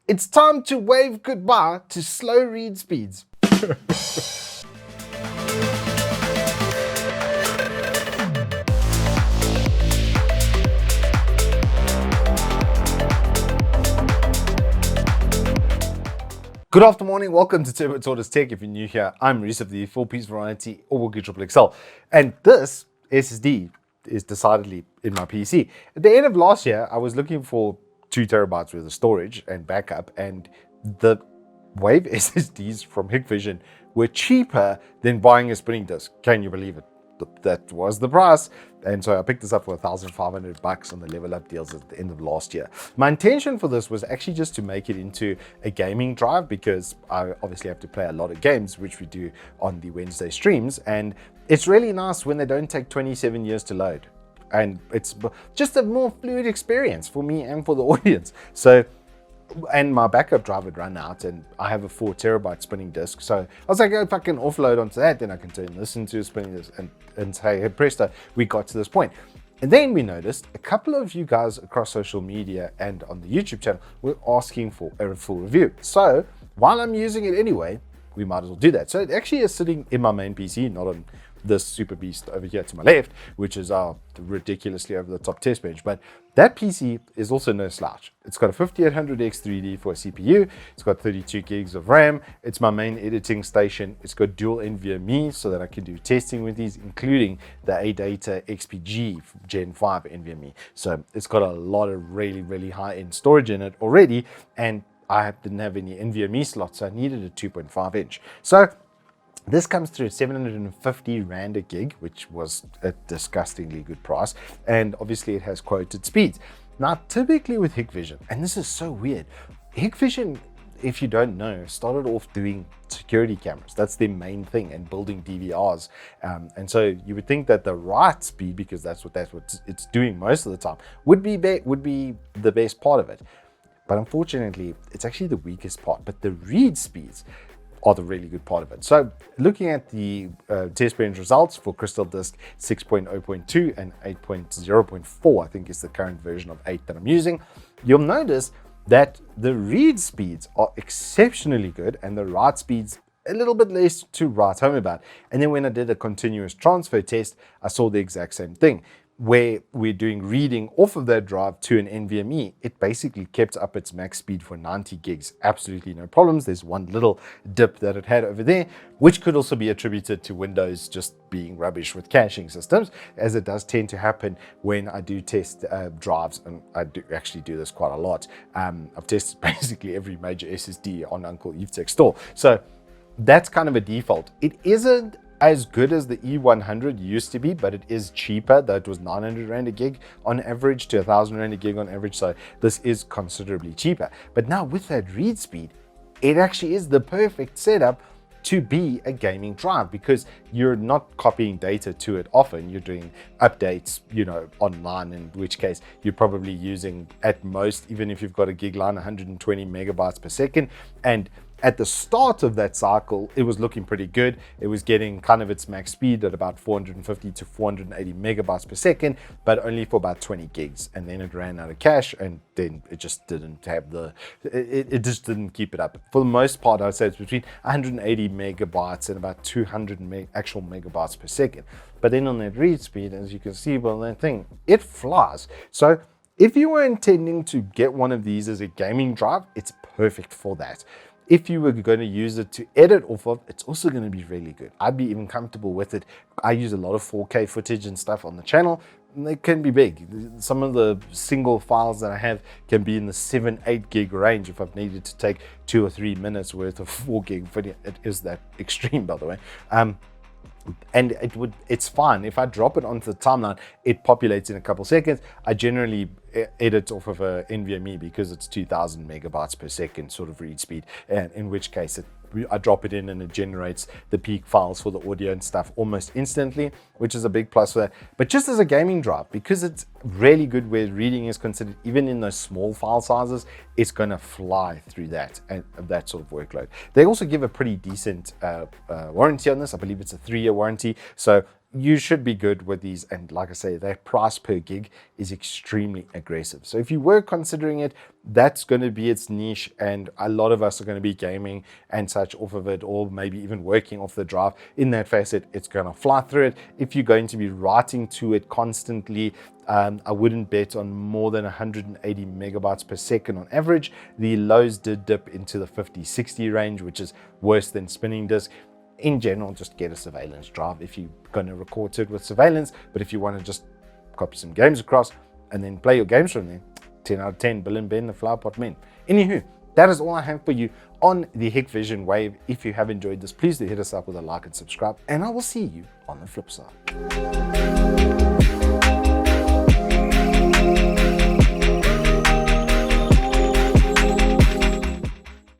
It's time to wave goodbye to slow read speeds. Good afternoon, welcome to Turbo Tortoise Tech. If you're new here, I'm Reese of the 4-piece variety or Triple XL. And this SSD is decidedly in my PC. At the end of last year, I was looking for 2 terabytes worth of storage and backup, and the Wave SSDs from Hikvision were cheaper than buying a spinning disk. Can you believe it? That was the price. And so I picked this up for $1,500 on the Level Up deals at the end of last year. My intention for this was actually just to make it into a gaming drive, because I obviously have to play a lot of games, which we do on the Wednesday streams. And it's really nice when they don't take 27 years to load. And it's just a more fluid experience for me and for the audience. So, and my backup drive had run out, and I have a 4 terabyte spinning disk. So I was like, if I can offload onto that, then I can turn this into a spinning disk, and say, hey, presto, we got to this point. And then we noticed a couple of you guys across social media and on the YouTube channel were asking for a full review. So while I'm using it anyway, we might as well do that. So it actually is sitting in my main PC, not on this super beast over here to my left, which is our ridiculously over the top test bench. But that PC is also no slouch. It's got a 5800X 3D for a CPU. It's got 32 gigs of RAM. It's my main editing station. It's got dual NVMe so that I can do testing with these, including the ADATA XPG Gen 5 NVMe. So it's got a lot of really, really high-end storage in it already, and I didn't have any NVMe slots, so I needed a 2.5 inch. So this comes through at 750 Rand a gig, which was a disgustingly good price. And obviously it has quoted speeds. Now, typically with Hikvision, and this is so weird, Hikvision, if you don't know, started off doing security cameras. That's their main thing, and building DVRs. And so you would think that the write speed, because that's what it's doing most of the time, would be the best part of it. But unfortunately, it's actually the weakest part. But the read speeds are the really good part of it. So looking at the test bench results for Crystal Disk 6.0.2 and 8.0.4, I think is the current version of 8 that I'm using, you'll notice that the read speeds are exceptionally good and the write speeds a little bit less to write home about. And then when I did a continuous transfer test, I saw the exact same thing. Where we're doing reading off of that drive to an NVMe, it basically kept up its max speed for 90 gigs. Absolutely no problems. There's one little dip that it had over there, which could also be attributed to Windows just being rubbish with caching systems, as it does tend to happen when I do test drives, and I do actually do this quite a lot. I've tested basically every major SSD on Uncle Evetech store. So that's kind of a default. It isn't as good as the E100 used to be, but it is cheaper, though it was 900 Rand a gig on average to 1,000 Rand a gig on average. So this is considerably cheaper. But now with that read speed, it actually is the perfect setup to be a gaming drive, because you're not copying data to it often. You're doing updates, online, in which case you're probably using at most, even if you've got a gig line, 120 megabytes per second. And at the start of that cycle, it was looking pretty good. It was getting kind of its max speed at about 450 to 480 megabytes per second, but only for about 20 gigs. And then it ran out of cache, and then it just didn't have it just didn't keep it up. For the most part, I'd say it's between 180 megabytes and about 200 actual megabytes per second. But then on that read speed, as you can see by that thing, it flies. So if you were intending to get one of these as a gaming drive, it's perfect for that. If you were going to use it to edit off of, it's also going to be really good. I'd be even comfortable with it. I use a lot of 4K footage and stuff on the channel, and they can be big. Some of the single files that I have can be in the 7-8 gig range if I've needed to take 2 or 3 minutes worth of 4 gig video. It is that extreme, by the way. And it's fine. If I drop it onto the timeline, it populates in a couple seconds. I generally edit off of a NVMe because it's 2000 megabytes per second sort of read speed, and in which case I drop it in and it generates the peak files for the audio and stuff almost instantly, which is a big plus for that. But just as a gaming drive, because it's really good where reading is considered, even in those small file sizes, it's going to fly through that and that sort of workload. They also give a pretty decent warranty on this. I believe it's a 3-year warranty. So you should be good with these. And like I say, their price per gig is extremely aggressive. So if you were considering it, that's going to be its niche, and a lot of us are going to be gaming and such off of it, or maybe even working off the drive. In that facet, it's going to fly through it. If you're going to be writing to it constantly, I wouldn't bet on more than 180 megabytes per second on average. The lows did dip into the 50-60 range, which is worse than spinning disk. In general, just get a surveillance drive if you're going to record to it with surveillance. But if you want to just copy some games across and then play your games from there, 10 out of 10, Bill and Ben, the flower pot men. Anywho, that is all I have for you on the Hikvision Wave. If you have enjoyed this, please do hit us up with a like and subscribe, and I will see you on the flip side.